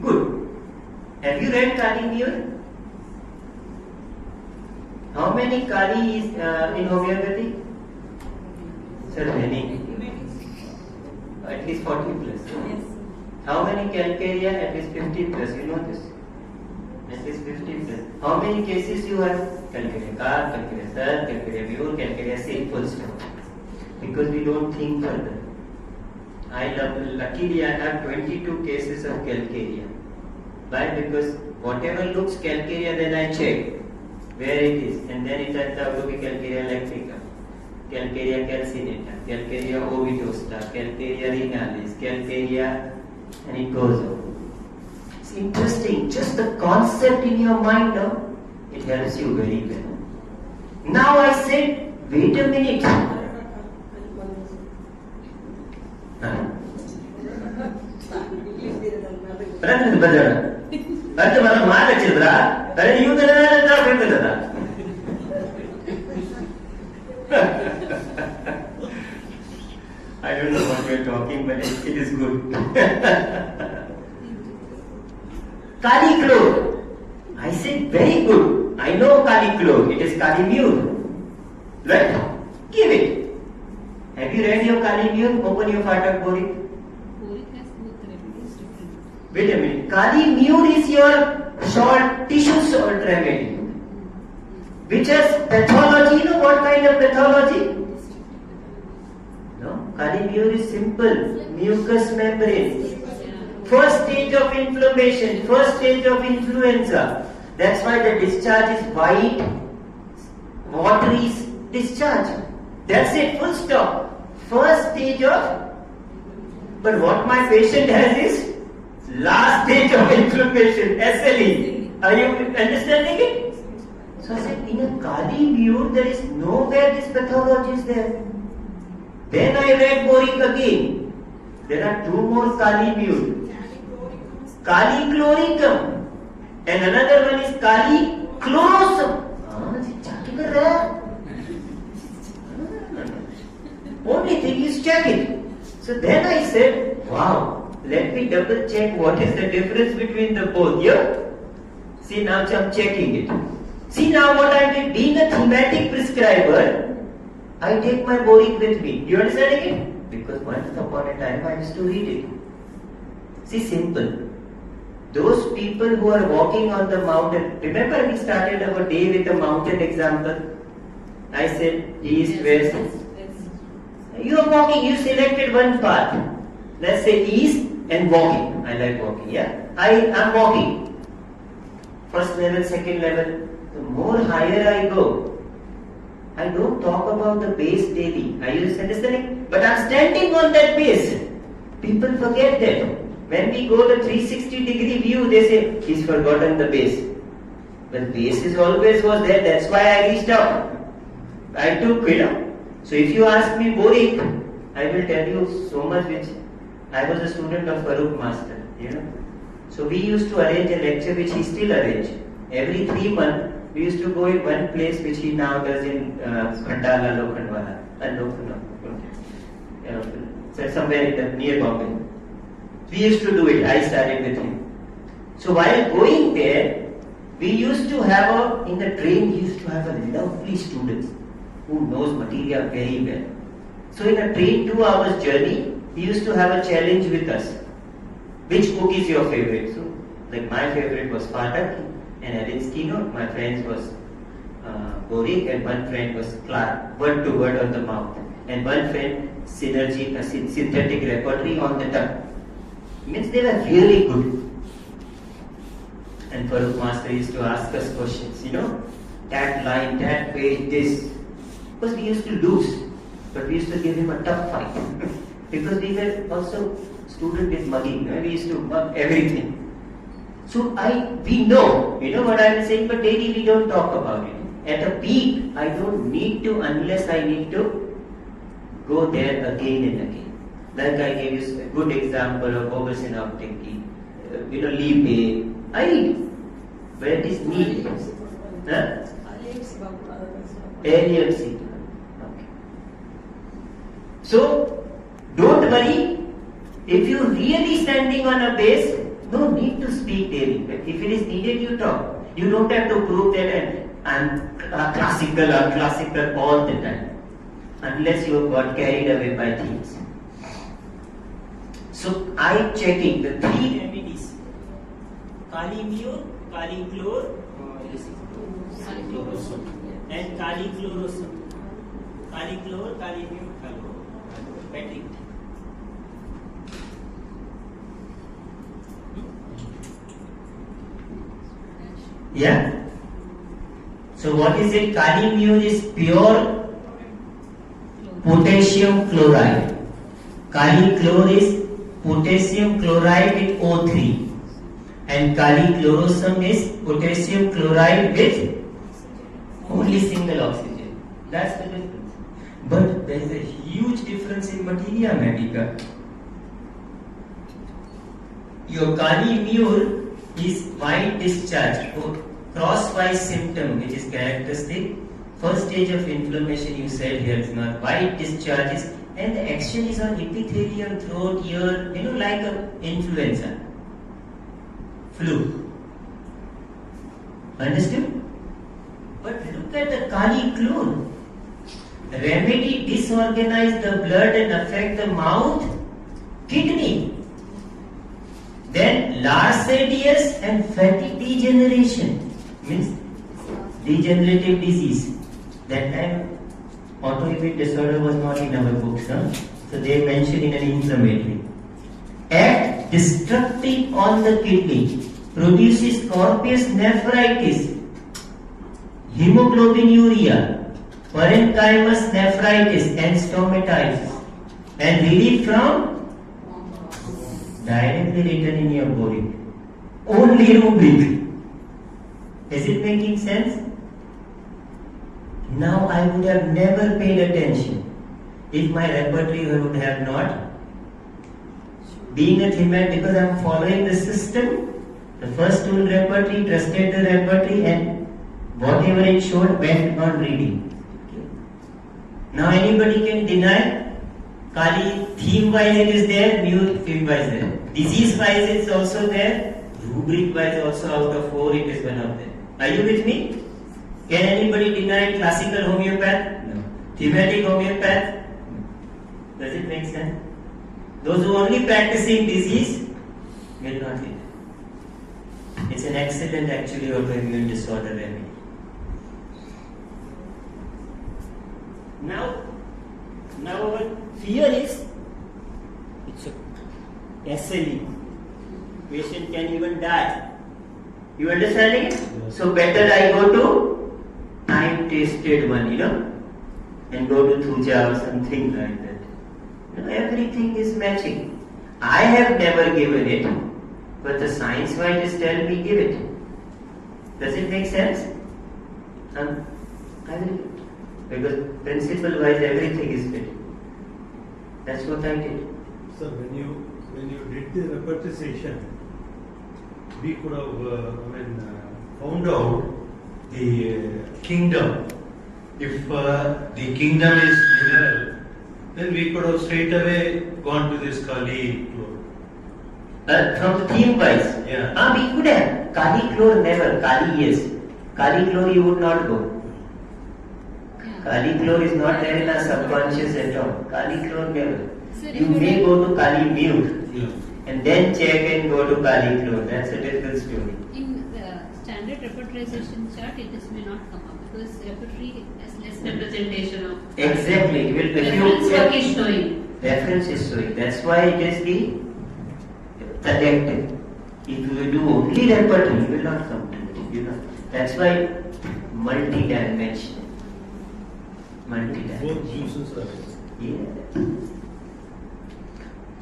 Good. Have you read Kali Mule? How many Kali is in homeopathy? Sir, many. At least 40 plus. Yes. How many calcarea? At least 50 plus. You know this. At least 50 plus. How many cases you have? Calcarea car, calcarea sir, calcarea mule, calcarea say, full stop. Because we don't think further. Luckily I have 22 cases of calcarea. Why? Because whatever looks calcarea, then I check where it is, and then it turns out to be calcarea electrica, calcarea calcinata, calcarea ovitosta, calcarea renalis, calcarea, and it goes on. It's interesting. Just the concept in your mind, it helps you very well. Now I said, wait a minute. I don't know what we are talking, but it is good. Kali Chlor. I said, very good. I know Kali Chlor. It is Kali Mule. Right? Give it. Have you read your Kali Mule? Open your Phatak Borik. Wait a minute. Kali Mule is your salt, tissue salt remedy. Which has pathology. You know what kind of pathology? No. Kali Mule is simple. Mucous membrane. First stage of inflammation. First stage of influenza. That's why the discharge is white, watery discharge. That's it. Full stop. First stage of. But what my patient has is last stage of inflammation, SLE. Are you understanding it? So I said, in a Kali Mule, there is nowhere this pathology is there. Then I read Borik again. There are two more Kali Mule. Kali Chloricum. And another one is Kali Chlorosum. Only thing is check it. So then I said, wow, let me double check what is the difference between the both. Yeah? See, now I'm checking it. See now what I did, being a thematic prescriber, I take my Borik with me. You understanding it? Because once upon a time I used to read it. See, simple. Those people who are walking on the mountain, remember we started our day with the mountain example? I said east, west. You are walking, you selected one path. Let's say east and walking. I like walking, yeah? I am walking. First level, second level. The more higher I go, I don't talk about the base daily. Are you understanding? But I'm standing on that base. People forget that. When we go the 360-degree view, they say, he's forgotten the base. But base is always was there. That's why I reached out. I took, So if you ask me Borik, I will tell you so much which I was a student of Farooq Master, So we used to arrange a lecture which he still arrange. Every 3 months, we used to go in one place which he now does in Khandala, Lokhandwala. So somewhere in the, near Bombay. We used to do it. I started with him. So while going there, we used to have in the train, we used to have a lovely students who knows material very well. So in a train 2 hours journey, he used to have a challenge with us. Which book is your favorite? So like my favorite was Phatak and Alinskino. My friends was Borik and one friend was Clark, word to word on the mouth. And one friend, synergy, synthetic repertory on the tongue. Means they were really good. And Farooq Master used to ask us questions, that line, that page, this. Because we used to lose, but we used to give him a tough fight. Because we were also student with mugging, we used to mug everything. So we know, what I am saying, but daily we don't talk about it. At a peak, I don't need to unless I need to go there again and again. Like I gave you a good example of oversynaptic, Lipe. I read. Where it is needed. LFC. Okay. So, don't worry. If you're really standing on a base, No need to speak daily. If it is needed, you talk. You don't have to prove that I'm classical all the time. Unless you got carried away by things. So eye checking, the three remedies. Calimure, calichlor, and calichlorosum. Calichlor, calimure, calor. Yeah. So what is it? Calimure is pure potassium chloride. Calichlor is potassium chloride with O3. And calichlorosum is potassium chloride with only single oxygen. That's the difference. But there is a huge difference in materia medica. Your calimure is white discharge or crosswise symptom which is characteristic. First stage of inflammation you said here is not white discharges and the action is on epithelium, throat, ear, like a influenza, flu. Understood? But look at the calichlor. Remedy disorganize the blood and affect the mouth, kidney. Then Larsadius and fatty degeneration means degenerative disease. That time autoimmune disorder was not in our books, huh? So they mentioned in an inflammatory. Act destructive on the kidney, produces corpus nephritis, hemoglobinuria, parenchymus nephritis and stomatitis, and relief from directly written in your body. Only rubric. Is it making sense? Now I would have never paid attention if my repertory would have not. Being a thematic, because I am following the system, the first tool repertory, trusted the repertory, and whatever it showed went on reading. Now anybody can deny Kali, theme wise it is there, new theme wise there. Disease wise it's also there, rubric wise also out of 4 it is one of them. Are you with me? Can anybody deny classical homeopath? No. Thematic homeopath? No. Does it make sense? Those who only practicing disease will not be there. It's an excellent actually autoimmune disorder remedy. Now our fear is it's a SLE. Patient can even die. You understanding it? Yes. So better I go to time-tested one, and go to Thuja or something like that. Everything is matching. I have never given it, but the science might just tell me give it. Does it make sense? I will, because principle wise everything is fit. That's what I did. So when you did the repartition, we could have found out the kingdom. If the kingdom is mineral, then we could have straight away gone to this Kali chlor. From the theme wise? Yeah. We could have. Kali chlor never. Kali yes. Kali chlor you would not go. Kali chlor is not there in our subconscious at all. Kali chlor never. You may go to Kali mute. Yeah. And then check and go to Kali chlor. That's a different story. In the standard repertorization chart, it may not come up because repertory has less representation of. Exactly. Reference work is showing. Reference is showing. That's why it is the selective. If you do only repertory, you will not come to it. That's why multi-dimensional. Both juices are there. Yeah.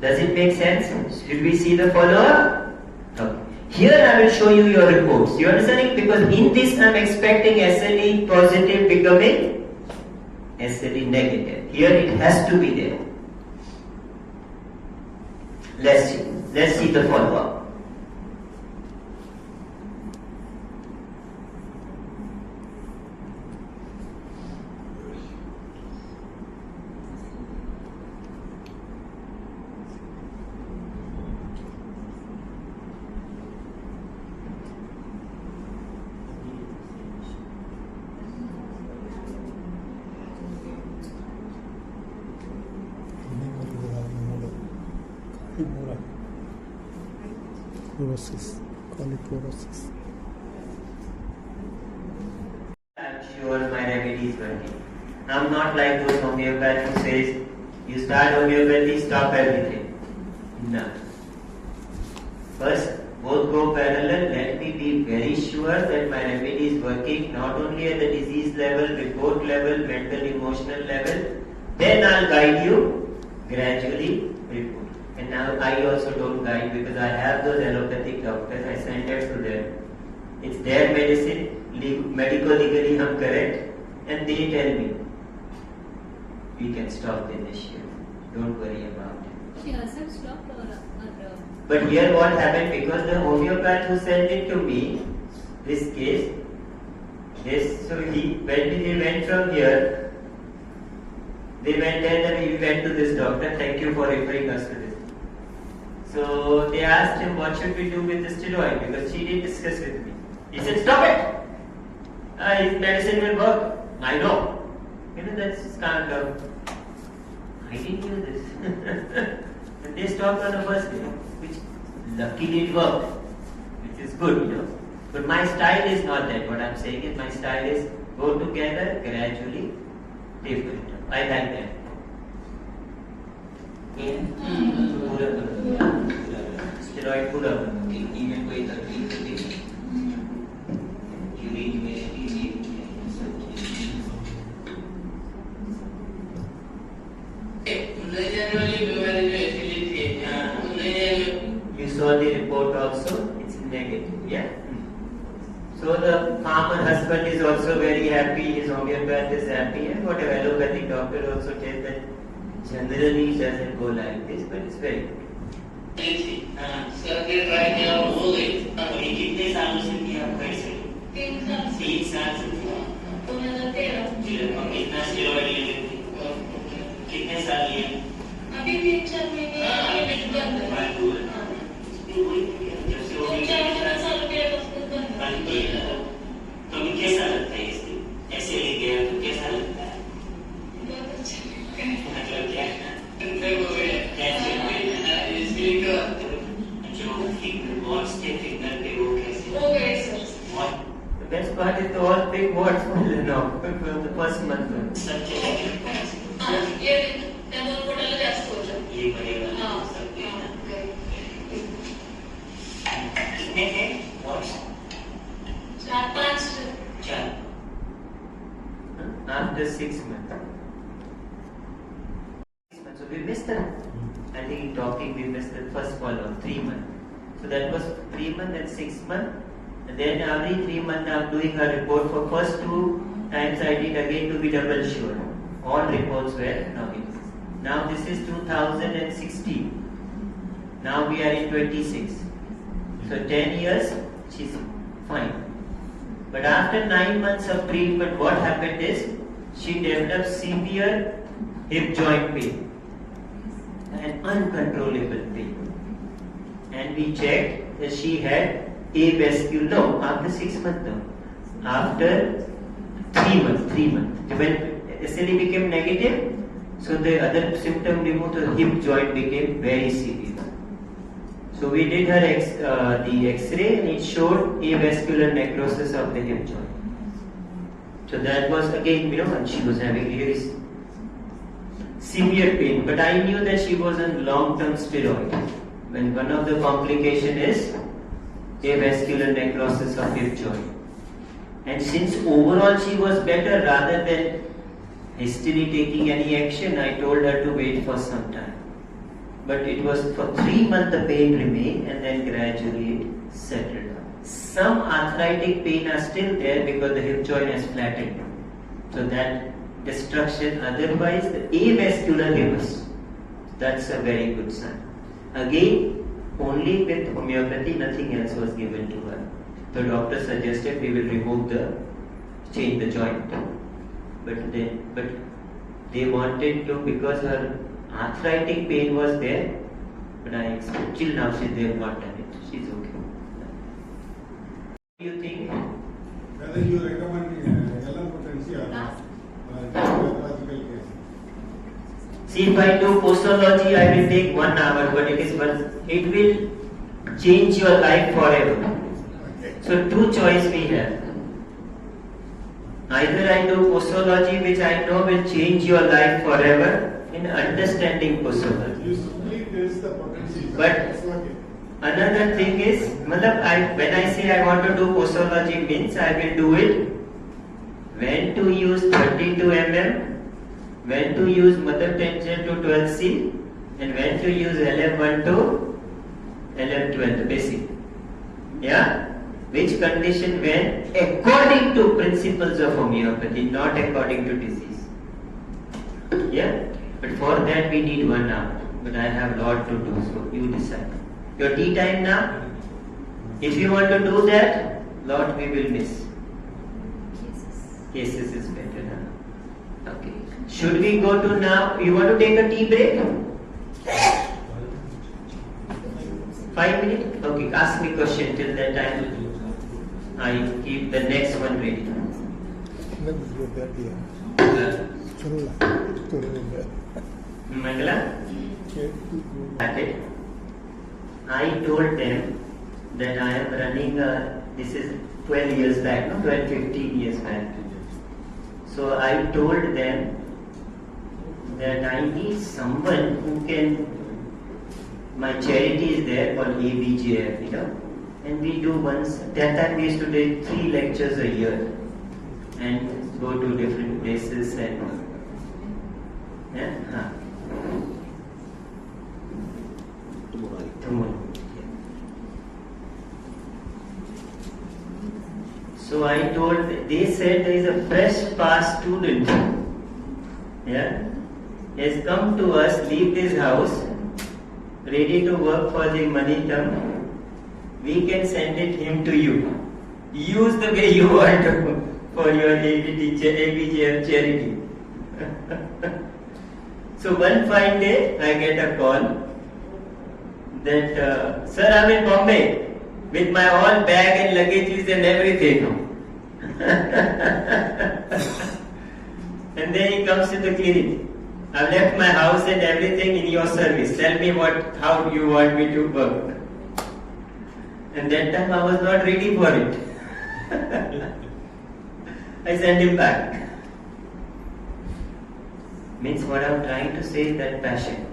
Does it make sense? Should we see the follow-up? Okay. Here I will show you your reports. You understanding? Because in this I am expecting SLE positive becoming SLE negative. Here it has to be there. Let's see. Let's see the follow-up. Fluorosis. Call it fluorosis. I'm sure my remedy is working. I'm not like those homeopaths who says, you start homeopathy, stop everything. No. First, both go parallel. Let me be very sure that my remedy is working not only at the disease level, report level, mental, emotional level. Then I'll guide you gradually. Report. And now I also don't guide because I have those allopathic doctors. I send it to them. It's their medicine. Medical legally I'm correct, and they tell me we can stop this issue. Don't worry about it. She herself stopped or But here what happened, because the homeopath who sent it to me, this case, when they went from here, they went and we went to this doctor, thank you for referring us to this. So they asked him what should we do with the steroid, because she didn't discuss with me. He said, stop it! His medicine will work. I know. That's kind of, I didn't do this. And they stopped on the first day, which luckily it worked, which is good, But my style is not that. What I'm saying is my style is go together, gradually, taper it up. I like that. Steroid पूरा event कोई तकलीफ होती है urine में You saw the report also, it's negative, yeah? So the farmer husband is also very happy, his homeopath is happy, and whatever allopathic doctor also tells that generally it doesn't go like this, but it's very good. कितने सालों से किया आप कैसे 3 साल से कितना steroid ले लेते कितने साल लिए अभी 3-4 महीने जब से हो तो अभी कैसा लगता है इससे ऐसे ले गया तो कैसा लगता है मतलब क्या The best part is the all big words for the first month. कितने थे After 6 months. So we missed the, I think in talking we missed the first follow-up, 3 months. So that was 3 months and 6 months. And then every 3 months I'm doing a report. For first 2 times I did again to be double sure. All reports were negative. Now this is 2016. Now we are in 26. So 10 years, she's fine. But after 9 months of treatment, what happened is, she developed severe hip joint pain and uncontrollable pain. And we checked that she had avascular, no, after 6 months, no. After 3 months. When SLE became negative, so the other symptom removed, the hip joint became very severe. So we did her the X-ray and it showed avascular necrosis of the hip joint. So that was again, and she was having really severe pain. But I knew that she was on long-term steroid. When one of the complication is avascular necrosis of hip joint. And since overall she was better, rather than hastily taking any action, I told her to wait for some time. But it was for 3 months the pain remained and then gradually it settled down. Some arthritic pain are still there because the hip joint has flattened. So that destruction, otherwise the avascular reverse. That's a very good sign. Again, only with homeopathy, nothing else was given to her. The doctor suggested we will change the joint. But they wanted to, because her arthritic pain was there, but I expect till now they have not done it. She's okay. What do you think? Whether you recommend LM potency or pathological case? See, if I do postology, I will take 1 hour, but it will change your life forever. So two choice we have. Either I do posology, which I know will change your life forever, in understanding posology. You simply test the potency. But That's what it- another thing is, when I say I want to do posology means I will do it when to use 32 mm, when to use mother tangent to 12C, and when to use LM1 to LM12, the basic. Yeah? Which condition when? According to principles of homeopathy, not according to disease. Yeah? But for that we need 1 hour. But I have lot to do, so you decide. Your tea time now? If you want to do that, lot we will miss. Cases is better now. Okay. Should we go to now? You want to take a tea break? 5 minutes? Okay, ask me question till that time. I keep the next one ready. Mangala? Started. I told them that I am running this is 12 years back, no? 12, 15 years back. So I told them that I need someone who can, my charity is there called ABJF, you know, and we do once, that time we used to do 3 lectures a year and go to different places and tomorrow. So I told, they said there is a fresh pass student, yeah, has come to us, leave this house, ready to work for the money term. We can send him to you. Use the way you want to for your ABJF charity. So one fine day, I get a call that, sir, I'm in Bombay with my all bag and luggages and everything. And then he comes to the clinic. I've left my house and everything in your service. Tell me how you want me to work. And that time I was not ready for it. I sent him back. Means what I'm trying to say is that passion.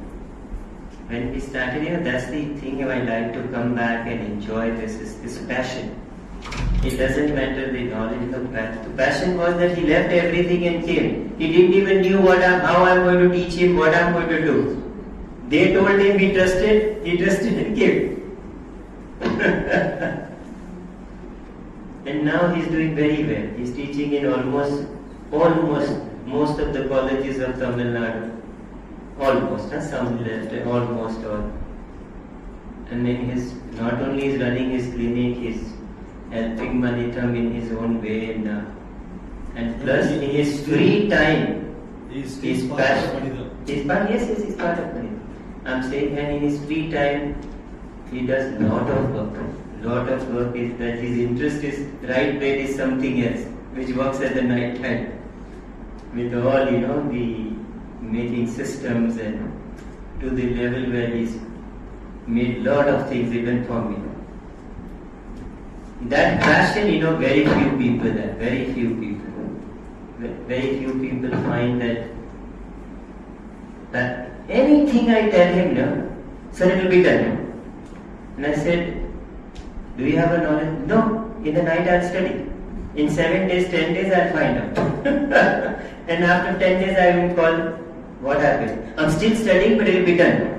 When we started, that's the thing I like to come back and enjoy this passion. It doesn't matter the knowledge of passion. The passion was that he left everything and came. He didn't even know how I'm going to teach him, what I'm going to do. They told him he trusted and came. And now he's doing very well. He's teaching in almost most of the colleges of Tamil Nadu. Almost, some left, almost all. And then not only is running his clinic, he's helping Manitam in his own way, and plus in his free time, he's passionate. He's part of Manitam. I'm saying, and in his free time, he does lot of work. Lot of work is that his interest is right there is something else, which works at the night time. With all, the making systems and to the level where he's made lot of things even for me. That passion, very few people have, very few people find that anything I tell him, sir, it will be done. And I said, do you have a knowledge? No, in the night I'll study. In 7 days, 10 days I'll find out. And after 10 days I will call, what happened? I'm still studying, but it will be done.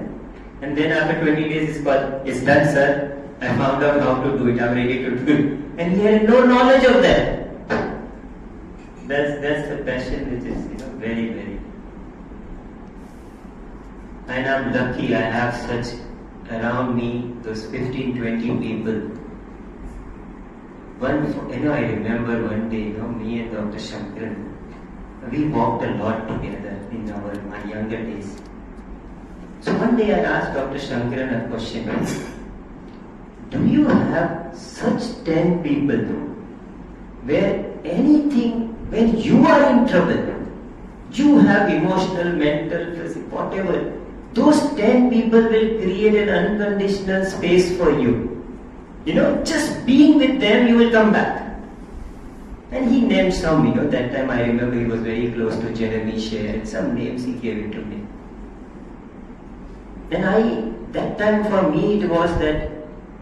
And then after 20 days it's called, it's done, sir. I found out how to do it, I'm ready to do it. And he had no knowledge of that. That's the passion which is, very, very. And I'm lucky I have such around me, those 15, 20 people. I remember one day, me and Dr. Shankaran, we walked a lot together in my younger days. So one day I asked Dr. Shankaran a question. Do you have such 10 people where when you are in trouble, you have emotional, mental, physical, whatever, those 10 people will create an unconditional space for you. Just being with them, you will come back. And he named some, that time I remember he was very close to Jeremy Share, and some names he gave it to me. And that time for me it was that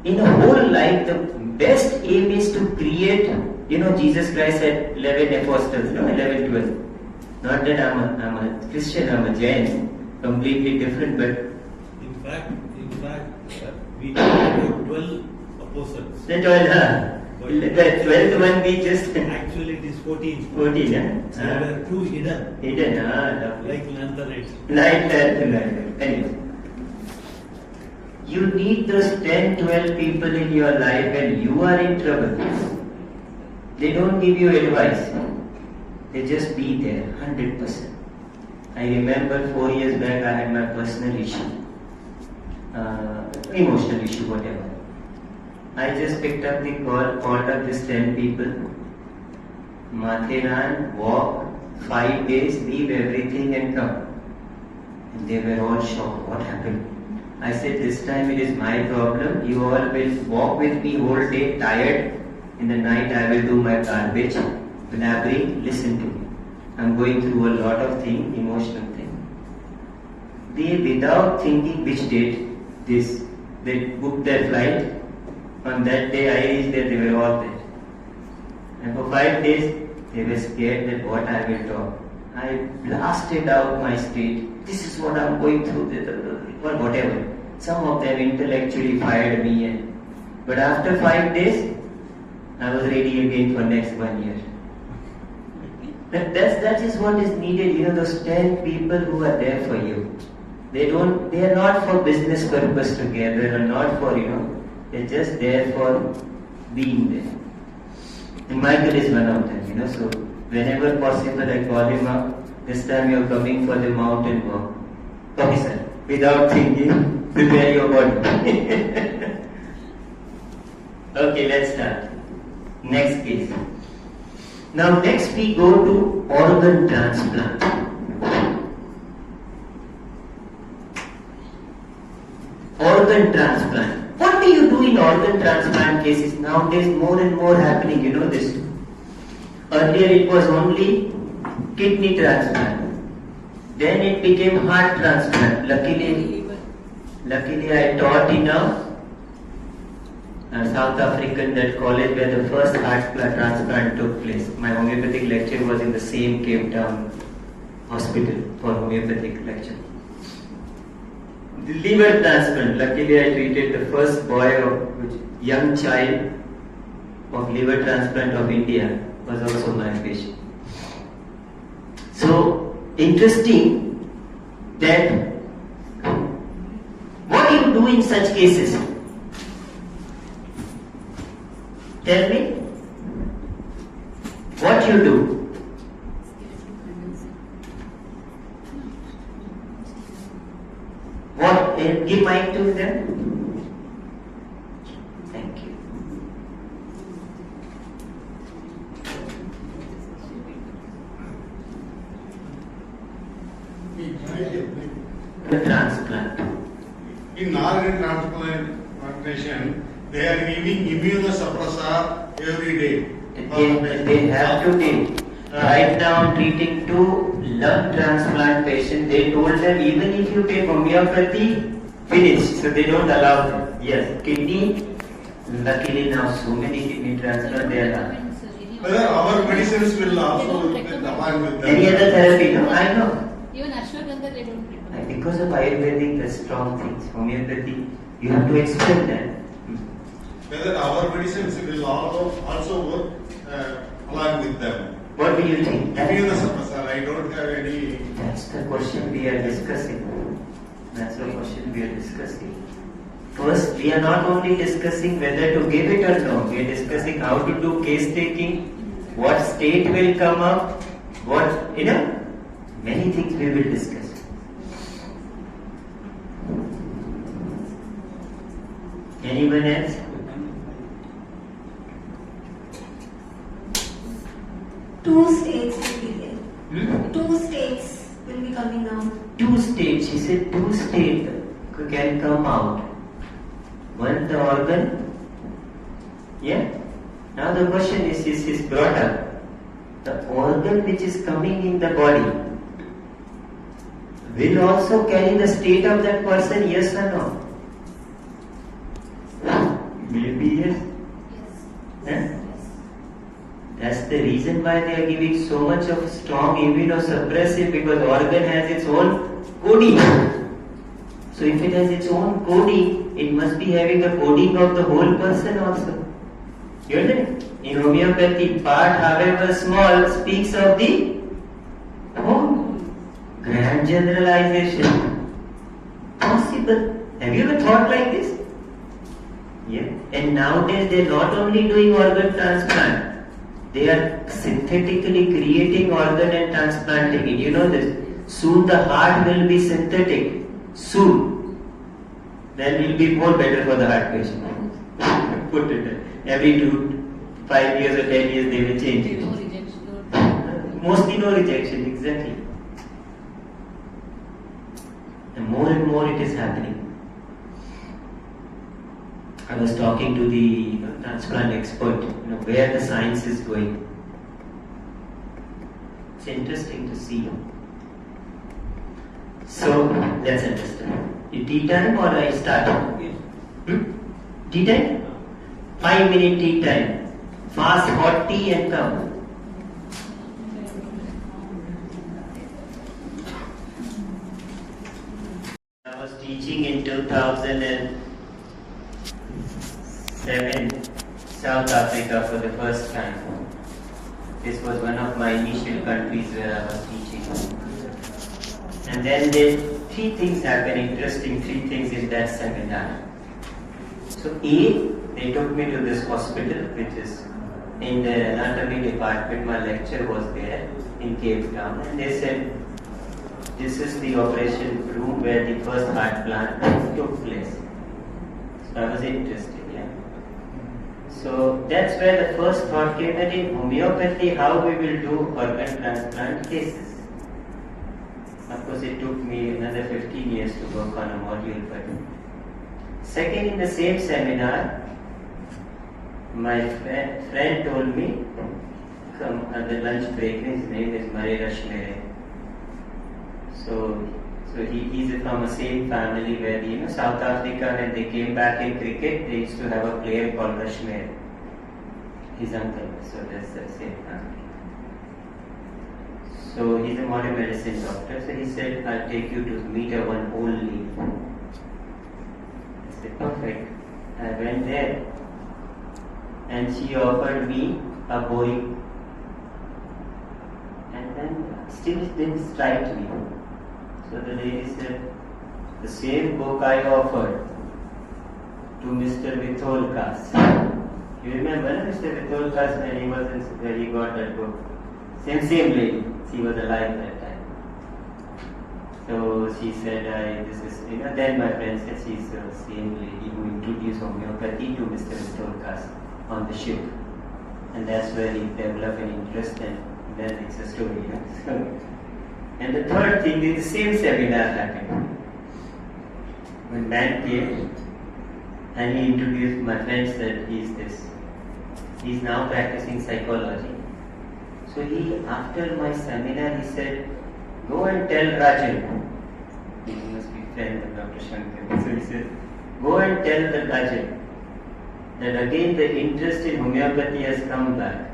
in a whole life, the best aim is to create, Jesus Christ said 11 apostles, 11, 12. Not that I'm a Christian, I'm a Jain, completely different, but In fact, we have 12 apostles. the 12, the 12th one we just Actually, it is 14. 14, So there are two hidden, hidden, lovely. like lanthanites. Like that. Anyway. You need those 10, 12 people in your life when you are in trouble. They don't give you advice. They just be there, 100%. I remember 4 years back I had my personal issue. Emotional issue, whatever. I just picked up the call, called up these 10 people. Mathiran, walk, 5 days, leave everything and come. And they were all shocked. What happened? I said, this time it is my problem. You all will walk with me whole day, tired. In the night I will do my garbage. Blabbering, listen to me. I'm going through a lot of things, emotional things. They, without thinking which date, they booked their flight. On that day I reached there, they were all there. And for 5 days, they were scared that what I will talk. I blasted out my state. This is what I'm going through, or whatever. Some of them intellectually fired me. But after 5 days, I was ready again for next 1 year. That is what is needed, those 10 people who are there for you. They are not for business purpose together, or not for, they're just there for being there. And Michael is one of them, so whenever possible I call him up. This time you're coming for the mountain walk. Okay, sir. Without thinking, prepare your body. Okay, let's start. Next case. Now next we go to organ transplant. Organ transplant. What do you do in organ transplant cases? Nowadays more and more happening, this. Earlier it was only kidney transplant. Then it became heart transplant. Luckily I taught in a South African college where the first heart transplant took place. My homeopathic lecture was in the same Cape Town hospital for homeopathic lecture. The liver transplant. Luckily I treated the first young child of liver transplant of India was also my patient. So interesting that what do you do in such cases? Tell me what you do. What? Give mic to them. Thank you. The transplant. In organ transplantation, they are giving immunosuppressor every day. They have to take. Right now I'm treating 2 lung transplant patients. They told them even if you take homeopathy, finish. So they don't allow them. Yes, kidney. Luckily now so many kidney transplants they are. Whether our medicines will also combine with them. Any other therapy? No, I know. Even ashwagandha they don't recommend. Because of Ayurvedic, the strong things. Homeopathy, you have to explain that. Whether our medicines will also work along with them. What do you think? Immunosuppressor, I don't have any. That's the question we are discussing. First, we are not only discussing whether to give it or no. We are discussing how to do case taking, what state will come up, many things we will discuss. Anyone else? Two states will be there. 2 states will be coming out. 2 states. She said 2 states can come out. One the organ Yeah? Now the question is brought up. The organ which is coming in the body will also carry the state of that person, yes or no? Maybe yes. Yes. Huh? That's the reason why they are giving so much of strong immunosuppressive, because organ has its own coding. So if it has its own coding, it must be having the coding of the whole person also. You understand? In homeopathy, part however small speaks of the whole. Grand generalization. Possible. Have you ever thought like this? Yeah. And nowadays they are not only doing organ transplant, they are synthetically creating organ and transplanting it. You know this. Soon the heart will be synthetic. Soon. Then it will be more better for the heart patient. Put it there. Every 5 years or 10 years they will change it. No rejection. Mostly no rejection, exactly. And more it is happening. I was talking to the transplant expert, where the science is going. It's interesting to see. So, let's understand. Tea time or I start? Tea time? 5-minute tea time. Fast hot tea and come. I was teaching in 2007 South Africa for the first time. This was one of my initial countries where I was teaching. And then three things happened, interesting 3 things in that seminar. So they took me to this hospital, which is in the anatomy department. My lecture was there in Cape Town, and they said, this is the operation room where the first heart plant took place. So I was interested, So that's where the first thought came, that in homeopathy, how we will do organ transplant cases. Of course, it took me another 15 years to work on a module, but second, in the same seminar, my friend told me, come at the lunch break, his name is Murray Rushmere. So he's from the same family where, South Africa, when they came back in cricket, they used to have a player called Rushmere, his uncle. So that's the same family. So he's a modern medicine doctor. So he said, I'll take you to meet a one only. I said, perfect. I went there, and she offered me a Boeing, and then still it didn't strike me. So the lady said, the same book I offered to Mr. Vitholkas. You remember Mr. Vitholkas when he got that book? Same lady. She was alive that time. So she said, then my friend said she's the same lady who introduced homeopathy to Mr. Vitholkas on the ship. And that's where he developed an interest, and then it's a story. And the third thing is the same seminar happened. When man came and he introduced, my friend said, he's now practicing psychology. So after my seminar, he said, go and tell Rajan. He must be friend of Dr. Shankar. So he said, go and tell the Rajan that again the interest in homeopathy has come back.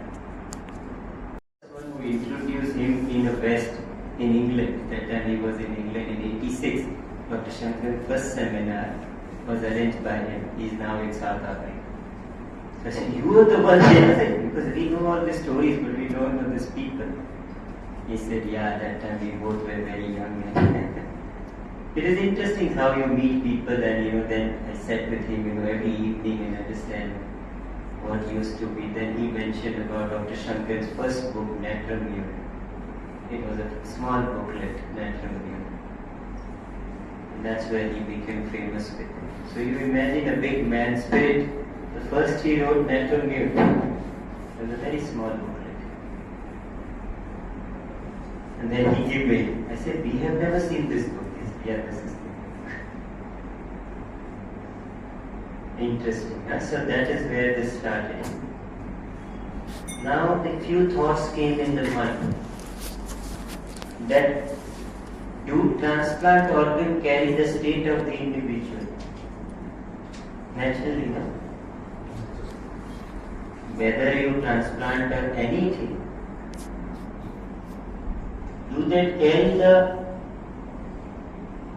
Someone who introduced him in the West, in England. That time he was in England in 86. Dr. Shankar's first seminar was arranged by him. He is now in South Africa. So I said, you are the one there, because we know all the stories, but we don't know these people. He said, yeah, that time we both were very young. It is interesting how you meet people, and then I sat with him every evening and understand what used to be. Then he mentioned about Dr. Shankar's first book, Natural Mule. It was a small booklet, Natural Mule. And that's where he became famous with it. So you imagine a big man spirit. The first he wrote, Natural Mule. It was a very small booklet. And then he gave me. I said, we have never seen this book. Yeah, this is the book. Interesting. So that is where this started. Now a few thoughts came in the mind that do transplant organ carry the state of the individual? Naturally, no. Whether you transplant or anything, do they carry the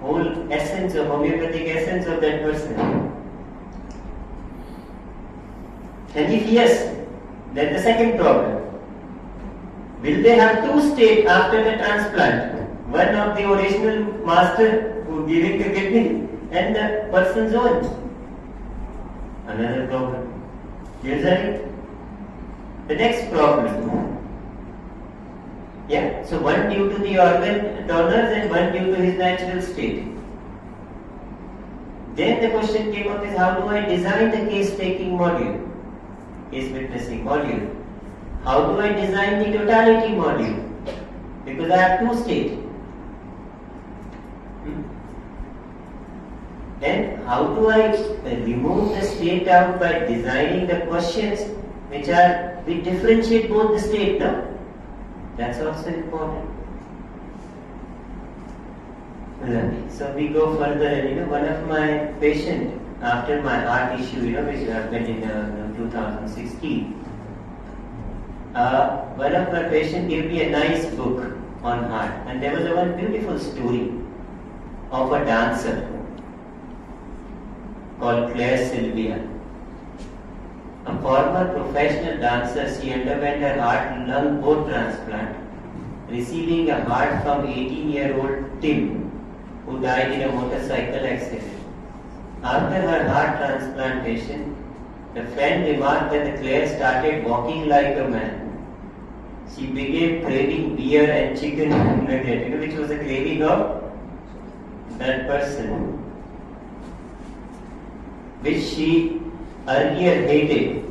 whole essence of homeopathic essence of that person? And if yes, then the second problem. Will they have two states after the transplant? One of the original master who giving the kidney and the person's own. Another problem. Is that it? The next problem. Yeah, so one due to the organ donors and one due to his natural state. Then the question came up is how do I design the case taking module? Case witnessing module. How do I design the totality module? Because I have two states. Then how do I remove the state out by designing the questions which differentiate both the state, no? That's also important. So we go further and one of my patient after my heart issue, which happened in 2016, one of my patient gave me a nice book on heart, and there was one beautiful story of a dancer called Claire Sylvia. A former professional dancer, she underwent her heart lung both transplant, receiving a heart from 18-year-old Tim, who died in a motorcycle accident. After her heart transplantation, the friend remarked that the Claire started walking like a man. She began craving beer and chicken nuggets, which was a craving of that person, which she earlier hated.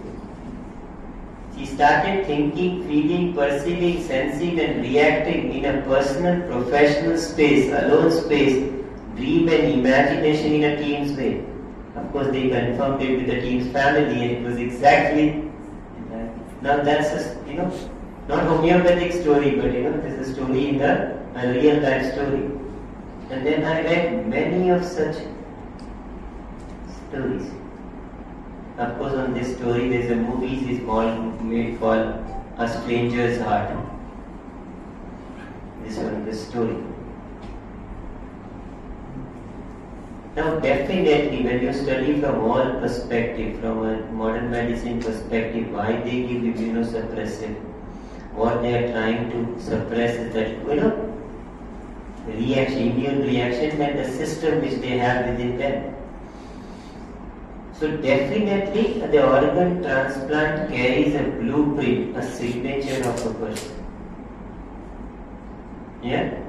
She started thinking, feeling, perceiving, sensing and reacting in a personal, professional space, alone space, dream and imagination in a team's way. Of course, they confirmed it with the team's family and it was exactly. Now that's not homeopathic story, but this is a story in a real life story. And then I read many of such stories. Of course, on this story, there is a movie made called A Stranger's Heart. This story. Now, definitely, when you study from all perspective, from a modern medicine perspective, why they give immunosuppressive, what they are trying to suppress is that, immune reaction and the system which they have within them. So definitely the organ transplant carries a blueprint, a signature of a person. Yeah?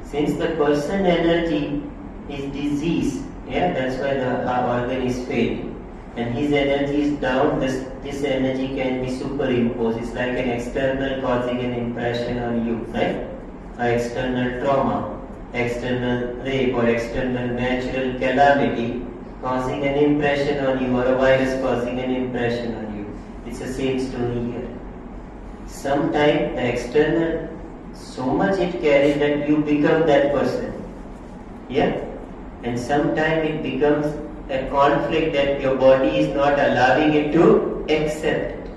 Since the person energy is disease, that's why the organ is failed. And his energy is down, this energy can be superimposed. It's like an external causing an impression on you, right? An external trauma, external rape or external natural calamity causing an impression on you, or a virus causing an impression on you. It's the same story here. Sometimes the external, so much it carries that you become that person. Yeah? And sometimes it becomes a conflict that your body is not allowing it to accept it.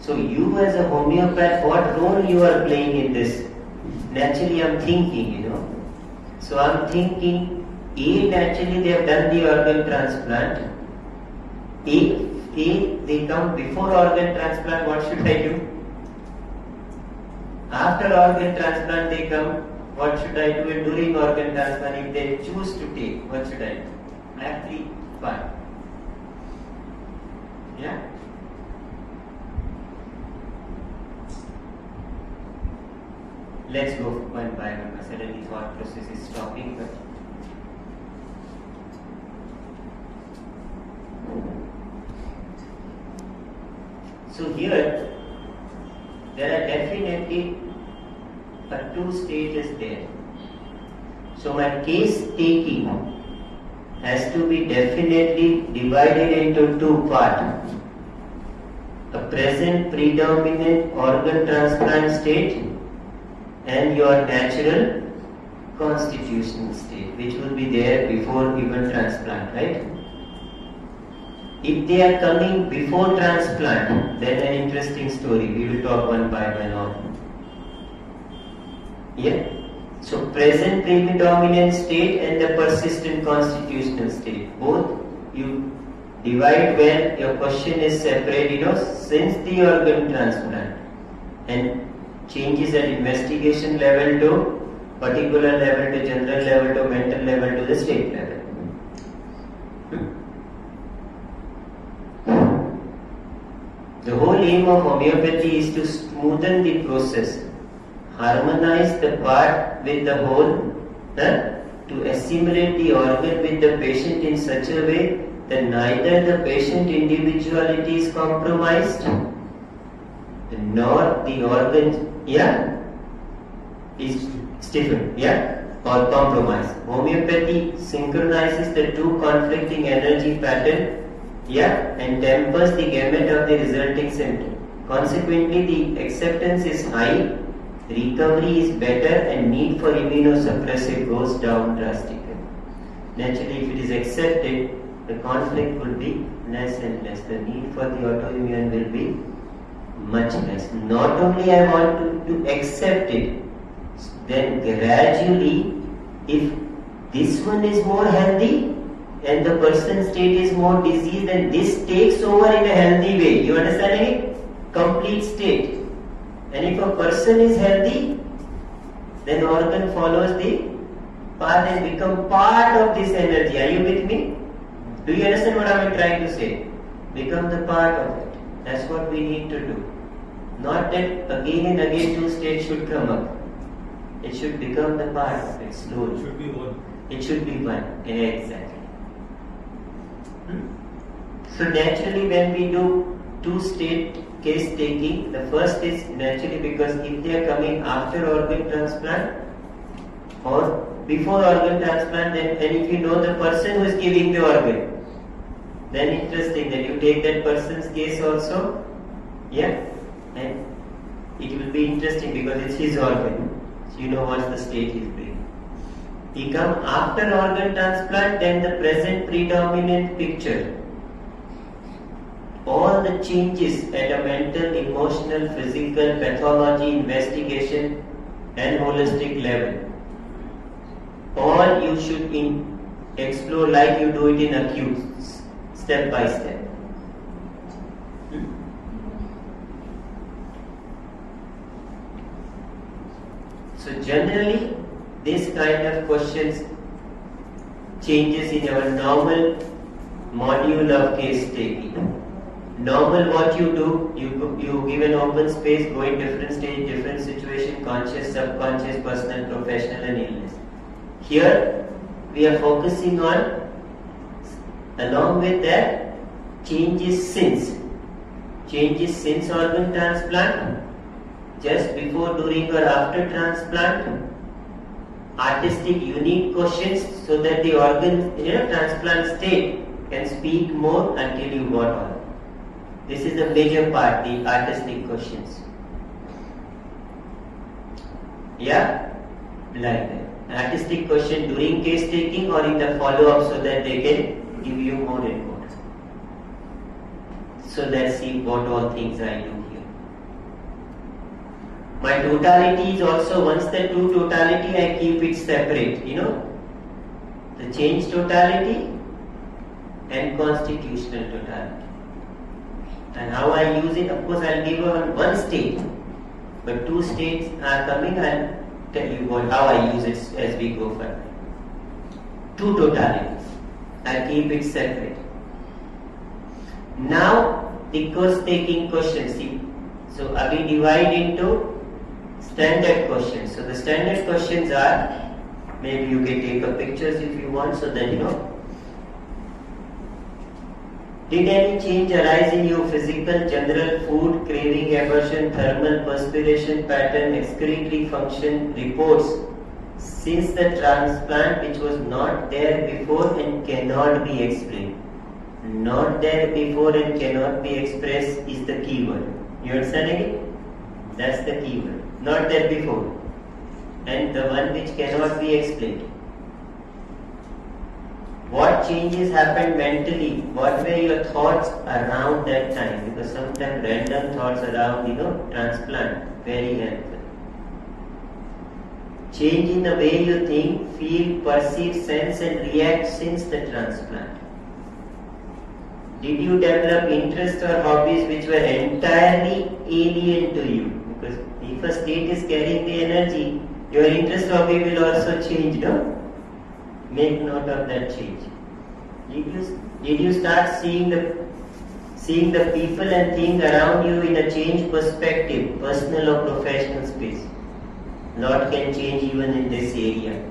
So you as a homeopath, what role you are playing in this? Naturally I'm thinking, So I'm thinking, naturally they have done the organ transplant. They come before organ transplant, what should I do? After organ transplant they come, what should I do? And during organ transplant, if they choose to take, what should I do? I have 3, 5. Yeah? Let's go one by one. Suddenly thought process is stopping, but So here, there are definitely two stages there. So my case taking has to be definitely divided into two parts. A present predominant organ transplant state and your natural constitutional state, which will be there before even transplant, right? If they are coming before transplant, then an interesting story. We will talk one by one on. Yeah? So present predominant state and the persistent constitutional state. Both you divide when your question is separate, since the organ transplant, and changes at investigation level to particular level to general level to mental level to the state level. The whole aim of homeopathy is to smoothen the process, harmonize the part with the whole, to assimilate the organ with the patient in such a way that neither the patient individuality is compromised nor the organ, is stiffened, or compromised. Homeopathy synchronizes the two conflicting energy pattern, and tempers the gamut of the resulting symptom. Consequently, the acceptance is high, recovery is better, and need for immunosuppressive goes down drastically. Naturally, if it is accepted, the conflict will be less and less. The need for the autoimmune will be much less. Not only I want to accept it, then gradually, if this one is more healthy and the person's state is more diseased, then this takes over in a healthy way. You understand it? Complete state. And if a person is healthy, then organ follows the path and become part of this energy. Are you with me? Do you understand what I am trying to say? Become the part of it. That's what we need to do. Not that again and again two states should come up. It should become the part of it slowly. It should be one. It should be one. Exactly. So naturally when we do two-state case taking, the first is naturally because if they are coming after organ transplant or before organ transplant, then and if you know the person who is giving the organ, then interesting that you take that person's case also, and it will be interesting because it's his organ. So you know what's the state he's bringing. He come after organ transplant, then the present predominant picture. All the changes at a mental, emotional, physical, pathology, investigation and holistic level. All you should explore like you do it in acute, step by step. So generally, this kind of questions changes in our normal module of case taking. Normal what you do, you give an open space, go in different stage, different situation, conscious, subconscious, personal, professional and illness. Here, we are focusing on, along with that, changes since organ transplant, just before, during or after transplant, artistic unique questions so that the organ transplant state can speak more until you got on. This is the major part, the artistic questions. Like that. Artistic question during case taking or in the follow-up so that they can give you more and more. So let's see what all things I do here. My totality is also, once the two totality, I keep it separate, the change totality and constitutional totality. And how I use it, of course, I'll give one state, but two states are coming. I'll tell you how I use it as we go further. Two totalities. I'll keep it separate. Now, the course-taking questions. See, so we divide into standard questions. So the standard questions are, maybe you can take a pictures if you want, so that Did any change arise in your physical, general, food, craving, aversion, thermal, perspiration pattern, excretory function, reports since the transplant which was not there before and cannot be explained? Not there before and cannot be expressed is the key word. You understanding it? That's the key word. Not there before. And the one which cannot be explained. What changes happened mentally? What were your thoughts around that time? Because sometimes random thoughts around, transplant, very helpful. Change in the way you think, feel, perceive, sense and react since the transplant. Did you develop interests or hobbies which were entirely alien to you? Because if a state is carrying the energy, your interest hobby will also change, no? Make note of that change. Did you start seeing the people and things around you in a changed perspective, personal or professional space? Lot can change even in this area.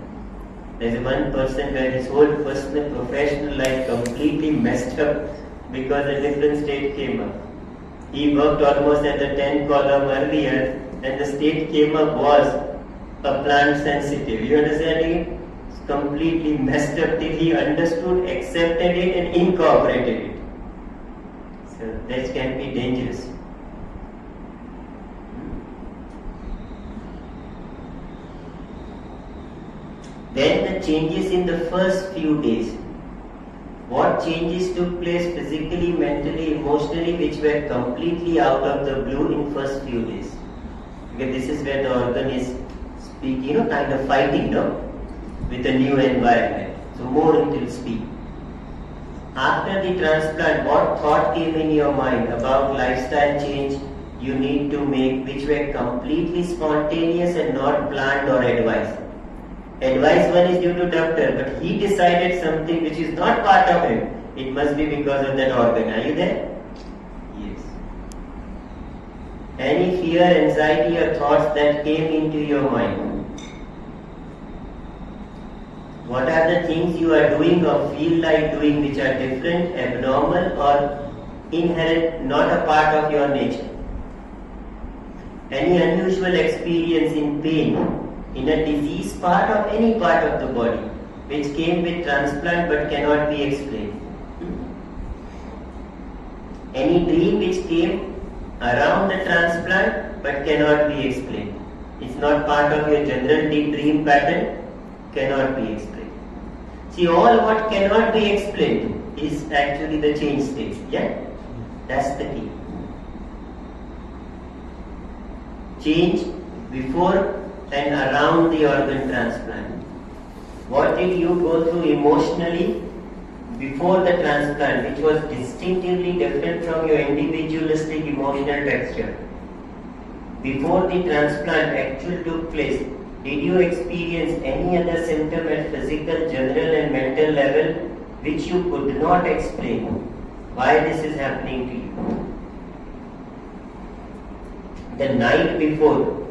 There's one person where his whole personal, professional life completely messed up because a different state came up. He worked almost at the 10 column earlier and the state came up was a plant sensitive. You understand it? It's completely messed up till he understood, accepted it and incorporated it. So that can be dangerous. Then the changes in the first few days. What changes took place physically, mentally, emotionally, which were completely out of the blue in first few days? Because this is where the organ is speaking, kind of fighting, with a new environment. So more it will speak. After the transplant, what thought came in your mind about lifestyle change you need to make, which were completely spontaneous and not planned or advised? Advice one is due to doctor, but he decided something which is not part of him. It must be because of that organ. Are you there? Yes. Any fear, anxiety or thoughts that came into your mind? What are the things you are doing or feel like doing which are different, abnormal or inherent, not a part of your nature? Any unusual experience in pain, in a disease part or any part of the body which came with transplant but cannot be explained? Any dream which came around the transplant but cannot be explained? It's not part of your general deep dream pattern, cannot be explained. See, all what cannot be explained is actually the change state. Yeah? That's the key. Change before and around the organ transplant. What did you go through emotionally before the transplant, which was distinctively different from your individualistic emotional texture? Before the transplant actually took place, did you experience any other symptom at physical, general and mental level which you could not explain why this is happening to you? The night before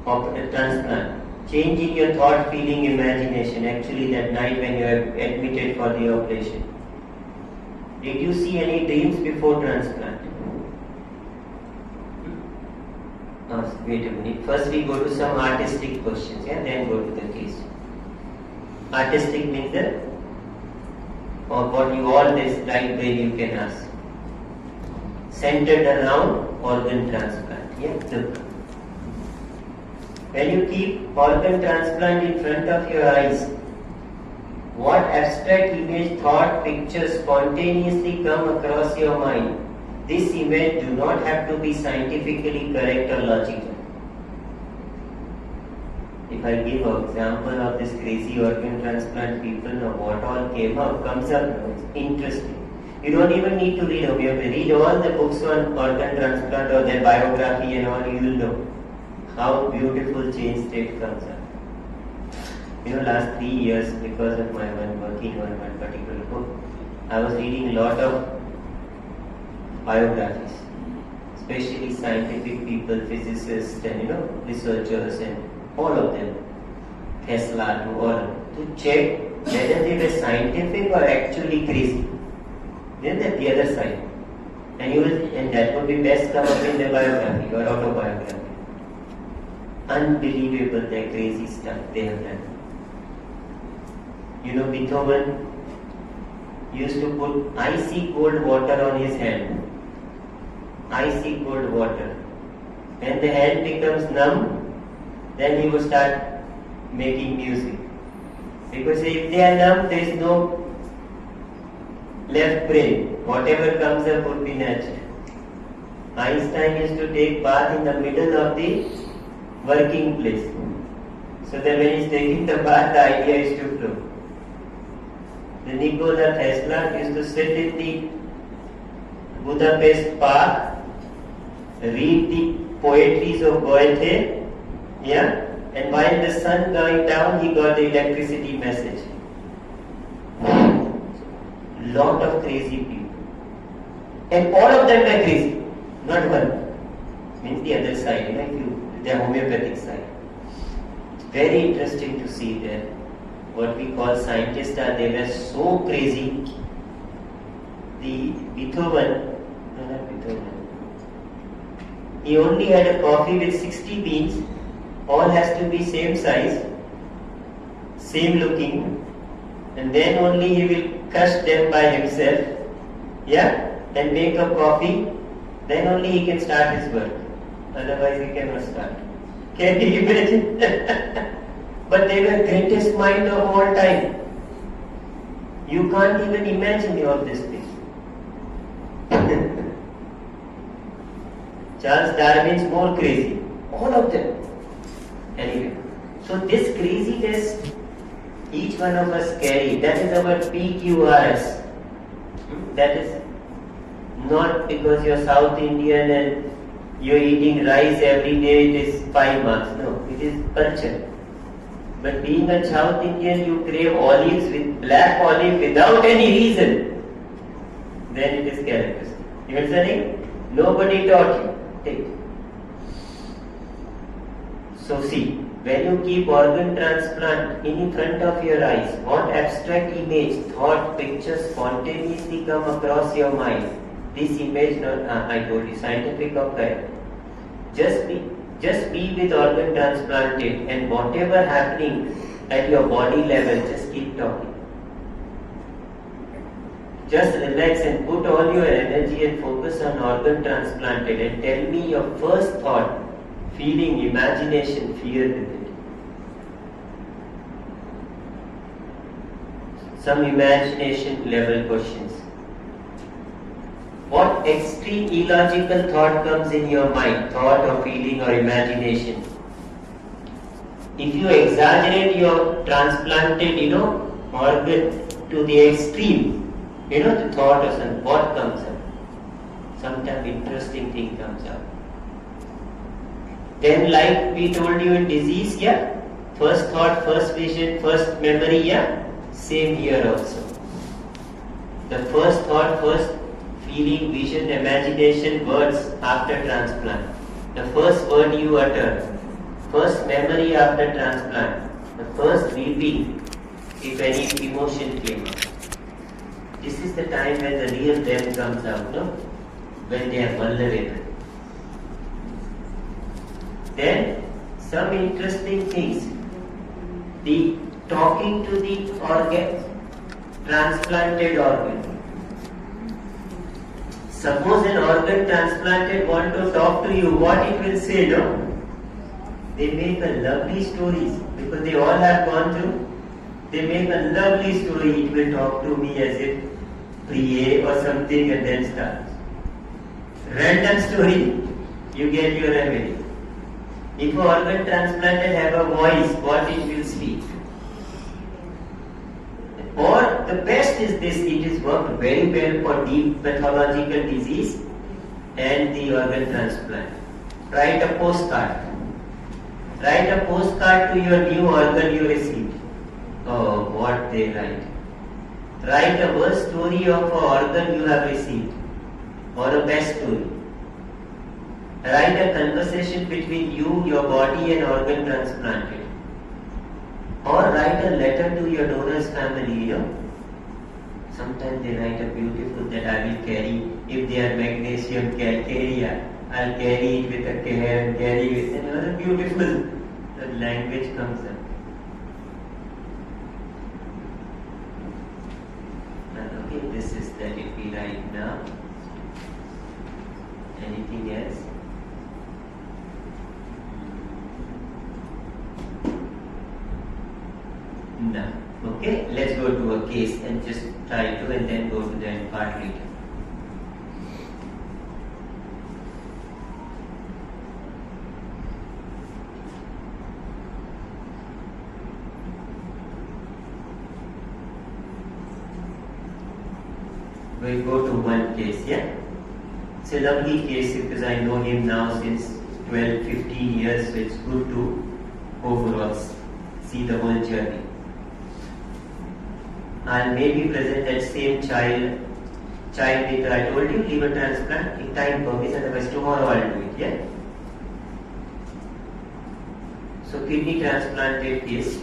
of the transplant, change in your thought, feeling, imagination, actually that night when you are admitted for the operation. Did you see any dreams before transplant? Wait a minute. First we go to some artistic questions, then go to the case. Artistic means that, or what you all this right brain you can ask. Centered around organ transplant. Look. When you keep organ transplant in front of your eyes, what abstract image, thought, picture spontaneously come across your mind? This image do not have to be scientifically correct or logical. If I give an example of this crazy organ transplant people, what all comes up, it's interesting. You don't even need to read, you have to read all the books on organ transplant or their biography and all, you will know how beautiful change state comes up. Last 3 years, because of my working on one particular book, I was reading a lot of biographies, especially scientific people, physicists and researchers and all of them, Tesla, to check whether they were scientific or actually crazy. then the other side. And that would be best come up in the biography or autobiography. Unbelievable, the crazy stuff they have done. You know, Beethoven used to put icy cold water on his hand. Icy cold water. When the hand becomes numb, then he would start making music. Because if they are numb, there is no left brain. Whatever comes up would be natural. Einstein used to take bath in the middle of the working place. So that when he is taking the bath, the idea is to flow. The Nikola Tesla used to sit in the Budapest park, read the poetries of Goethe, and while the sun going down, he got the electricity message. Lot of crazy people. And all of them were crazy. Not one. Means the other side, the homeopathic side. Very interesting to see that what we call scientists they were so crazy. The Beethoven, he only had a coffee with 60 beans, all has to be same size, same looking, and then only he will crush them by himself, and make a coffee, then only he can start his work. Otherwise he cannot start. Can you imagine? But they were greatest mind of all time. You can't even imagine all this thing. Charles Darwin's more crazy. All of them. Anyway, so this craziness each one of us carry, that is our PQRS. That is not because you're South Indian and you're eating rice every day, it is 5 marks. No, it is culture. But being a South Indian, you crave olives with black olive without any reason. Then it is characteristic. You understanding? Nobody taught you. Take. So see, when you keep organ transplant in front of your eyes, what abstract image, thought, picture spontaneously come across your mind? This image, I told you, scientific or correct. Just be with organ transplanted, and whatever happening at your body level, just keep talking. Just relax and put all your energy and focus on organ transplanted and tell me your first thought, feeling, imagination, fear with it. Some imagination level questions. What extreme illogical thought comes in your mind, thought or feeling or imagination? If you exaggerate your transplanted, organ to the extreme, the thought or something, what comes up? Sometimes interesting thing comes up. Then like we told you in disease, first thought, first vision, first memory, same here also. The first thought, first feeling, vision, imagination, words after transplant. The first word you utter, first memory after transplant, the first weeping, if any emotion came up. This is the time when the real them comes out, when they are vulnerable. Then some interesting things. The talking to the organ, transplanted organ. Suppose an organ transplanted want to talk to you, what it will say, They make a lovely stories because they all have gone through. They make a lovely story. It will talk to me as if pray or something and then starts. Random story, you get your remedy. If an organ transplanted have a voice, what it will speak. Or the best is this, it is worked very well for deep pathological disease and the organ transplant. Write a postcard. Write a postcard to your new organ you received. Oh, what they write. Write a worst story of an organ you have received, or a best story. Write a conversation between you, your body and organ transplanted. Or write a letter to your donor's family, Sometimes they write a beautiful that I will carry. If they are magnesium carrier, I'll carry it with a care and carry it. And another beautiful the language comes up. And okay, this is that it be right now. Anything else? No. Okay, let's go to a case and just try to and then go to the part later. We'll go to one case, yeah? It's a lovely case because I know him now since 12, 15 years, so it's good to overall see the whole journey. I'll maybe present that same child with, I told you, liver transplant, if time permits, otherwise tomorrow I'll do it, yeah? So kidney transplanted is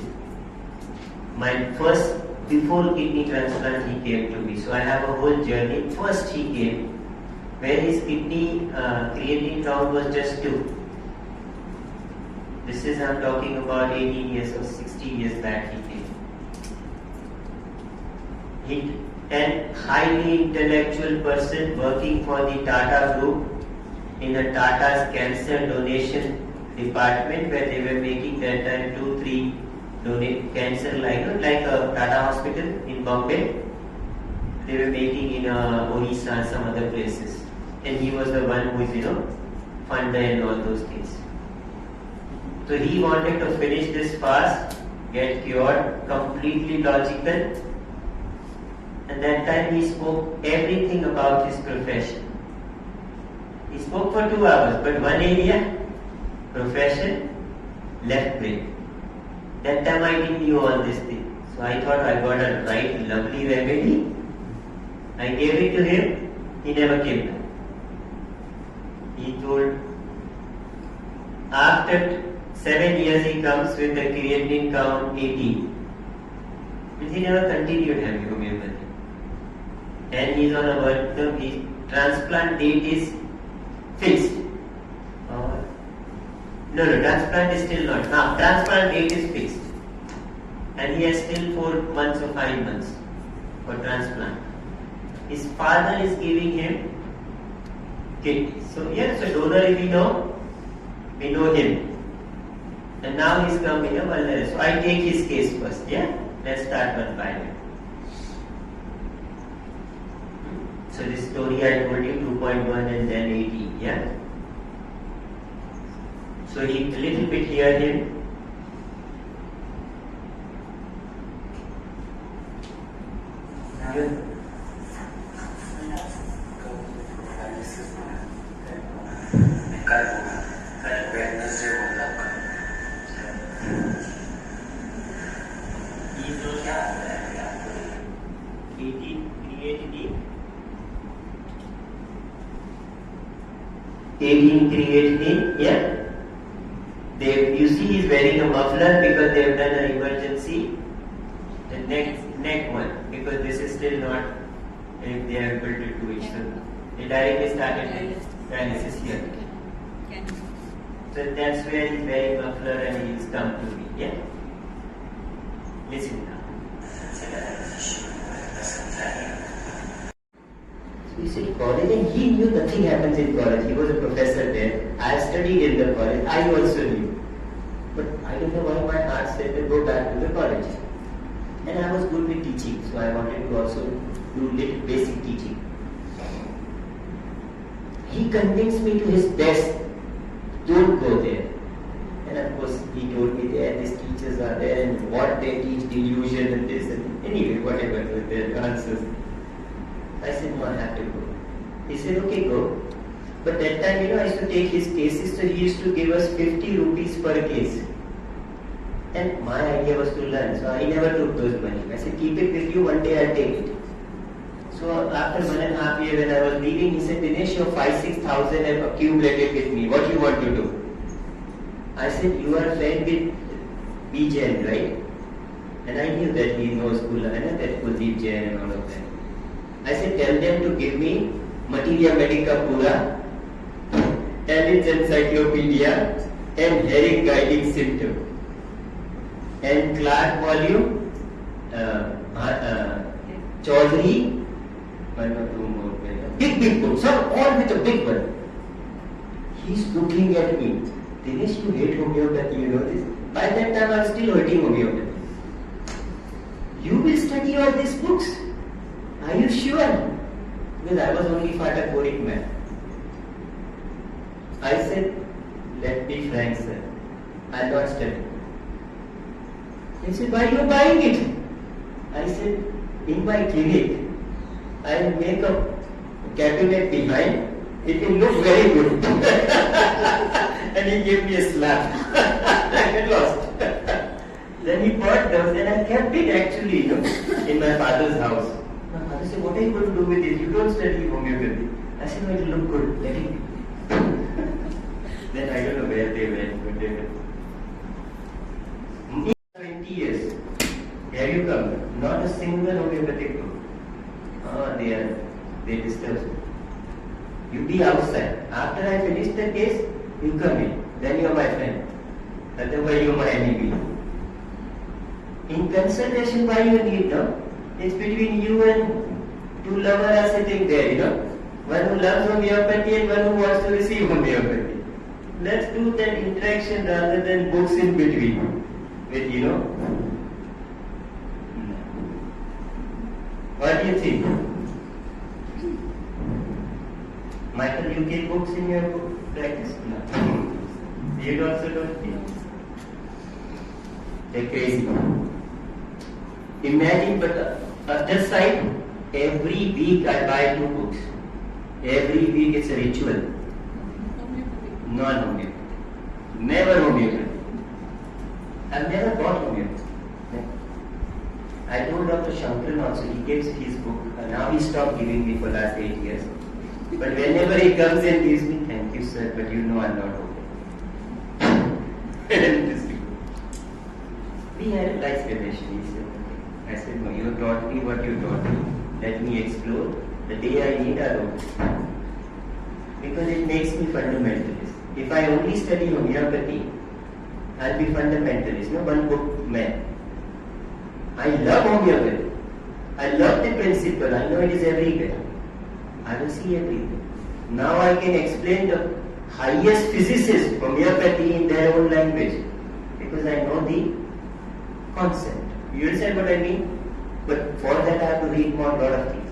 my first, before kidney transplant he came to me. So I have a whole journey. First he came, where his kidney creatinine count was just 2. This is, I'm talking about 18 years or 16 years back he came. An highly intellectual person working for the Tata Group in a Tata's cancer donation department, where they were making that time 2-3 cancer like a Tata hospital in Bombay. They were making in Orissa and some other places, and he was the one who is funder and all those things. So he wanted to finish this fast, get cured, completely logical. And that time he spoke everything about his profession. He spoke for 2 hours, but one area, profession, left brain. That time I didn't know all this thing. So I thought I got a right, lovely remedy. I gave it to him, he never came back. He told, after 7 years he comes with the creatinine count 18. But he never continued having homeopathy. And he's on a work, his transplant date is fixed. No, transplant is still not. Now, transplant date is fixed. And he has still 4 months or 5 months for transplant. His father is giving him kidney. So, so donor if we know him. And now he's coming up. So I take his case first, yeah? Let's start one by one. So this story I told you 2.1 and then 18, yeah? So he a little bit hear him. Creatinine, yeah? You see he's wearing a muffler because they have done an emergency. The next one, because this is still not, if they are able to do it. So they directly started dialysis here. So that's where he's wearing muffler and he's come to me, yeah? Listen now. So he said college, and he knew nothing happens in college. He was a professor there. I studied in the college. I also knew. But I don't know why my heart said to go back to the college. And I was good with teaching, so I wanted to also do little basic teaching. He convinced me to his best, don't go there. And of course he told me there, these teachers are there and what they teach, delusion and this and anyway, whatever were their answers. I said, no, I have to go. He said, okay, go. But that time, I used to take his cases, so he used to give us 50 rupees per case. And my idea was to learn, so I never took those money. I said, keep it with you, one day I'll take it. So after 1.5 years when I was leaving, he said, Dinesh, your 5,000-6,000 have accumulated with me. What do you want to do? I said, you are friend with B. Jain, right? And I knew that he knows Kulana, that Kuldeep Jain and all of that. I said, tell them to give me Materia Medica Pura and its encyclopedia and Herrick guiding symptom and Clark volume, Chaudhary, one or two more, big books, all with a big one. He's looking at me. Dinesh, you hate homeopathy, you know this. By that time, I was still hating homeopathy. You will study all these books? Are you sure? Because I was only Fatakoric man. I said, let me frank, sir. I'll not study. He said, why are you buying it? I said, in my clinic, I'll make a cabinet behind. It will look very good. And he gave me a slap. I got lost. Then he bought those and I kept it actually, in my father's house. My father said, what are you going to do with it? You don't study homeopathy. I said, no, it will look good. Let it be. Then I don't know where they went, but they went. 20 years. Here you come. Not a single homeopathic book. They disturb me. You be outside. After I finish the case, you come in. Then you are my friend. Otherwise you are my enemy. In consultation, why you need, no? It's between you and two lovers are sitting there, One who loves homeopathy and one who wants to receive homeopathy. Let's do that interaction rather than books in between. With, What do you think? Michael, you keep books in your book practice? No. You also don't keep. They're crazy. Imagine, but other side, every week I buy 2 books. Every week it's a ritual. Non-homeopathy. Never homeopathy. I've never bought homeopathy. I told Dr. Shankaran also, he gives his book. Now he stopped giving me for last 8 years. But whenever he comes and gives me, thank you sir, but you know I'm not okay. We had a nice relation. He said, okay. I said, no, you taught me what you taught me. Let me explore. The day I need, I don't. Because it makes me fundamentalist. If I only study homeopathy, I'll be fundamentalist, no one book man. I love homeopathy. I love the principle. I know it is everywhere. I will see everything. Now I can explain the highest physicists homeopathy in their own language because I know the concept. You understand what I mean? But for that I have to read more lot of things.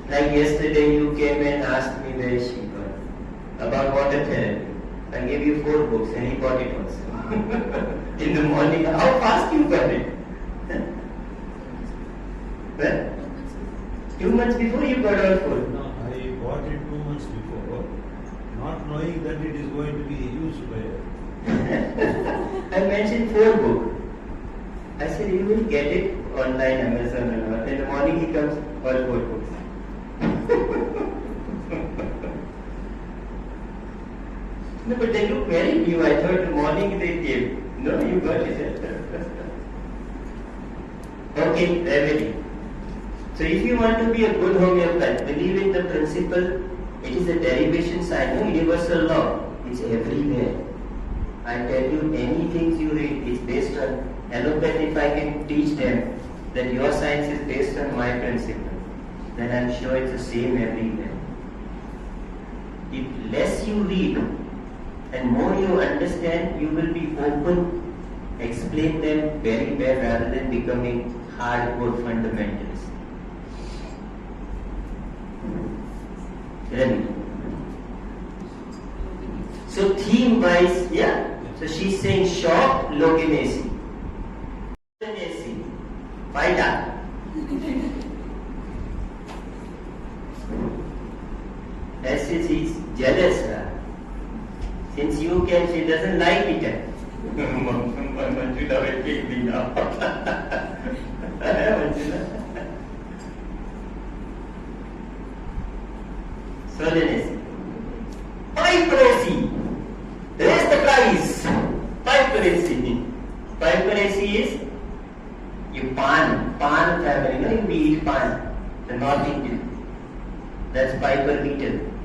Like yesterday you came and asked me where is she got about water therapy. I gave you 4 books and he bought it also. In the morning, how fast you got it? Well, 2 months before you got all 4. No, I bought it 2 months before, not knowing that it is going to be used by. I mentioned 4 books. I said you will get it online, Amazon and all. In the morning he comes, all 4 books. No, but they look very new. I thought the morning they came. No, you got it. Okay, remedy. So if you want to be a good homeopath, believe in the principle. It is a derivation science, no universal law. It's everywhere. I tell you, anything you read is based on allopathy. If I can teach them that your science is based on my principle, then I'm sure it's the same everywhere. If less you read and more you understand, you will be open, explain them very well rather than becoming hardcore fundamentalists. Remedy. So theme wise, yeah. So she's saying shock, loganacea. Loganacea. Vita. S is jealous. Since you can, she doesn't like it. Manjula will take me now. Solemnity. Piracy. Raise the price. Piracy. Piracy is You pan family, we eat pan, the North Indian. That's 5 per meter.